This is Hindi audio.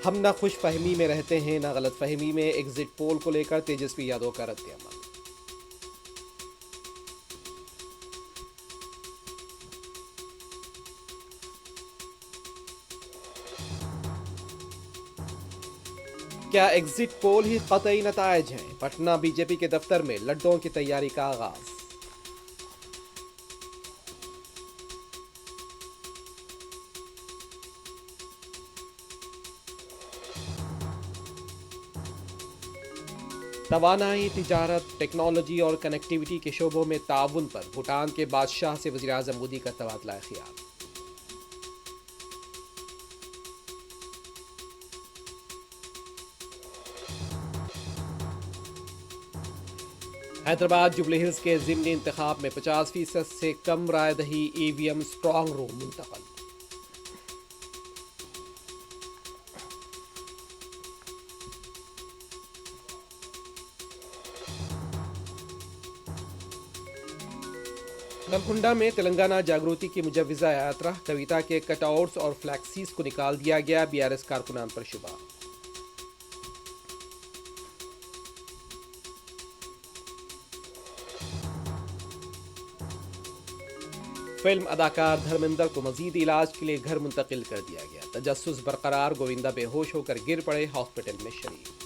हम न खुश फहमी में रहते हैं न गलत फहमी में, एग्जिट पोल को लेकर तेजस्वी यादव का रद्द-ए-अमल। क्या एग्जिट पोल ही कतई नतायज हैं? पटना बीजेपी के दफ्तर में लड्डुओं की तैयारी का आगाज। तवानाई, तिजारत, टेक्नोलॉजी और कनेक्टिविटी के शोबों में ताउन पर भूटान के बादशाह से वज़ीर-ए-आज़म मोदी का तबादला ख्याल। हैदराबाद जुबली हिल्स के ज़िमनी इंतखाब में 50% से कम राय दही, ईवीएम स्ट्रांग रूम मुंतकल। नलकुंडा में तेलंगाना जागृति की मुजव्विजा यात्रा, कविता के कटआउट्स और फ्लैक्सीज को निकाल दिया गया, बीआरएस कारकुनान पर शुबा। फिल्म अदाकार धर्मेंद्र को मजीद इलाज के लिए घर मुंतकिल कर दिया गया, तजस्सुस बरकरार, गोविंदा बेहोश होकर गिर पड़े, हॉस्पिटल में शरीक।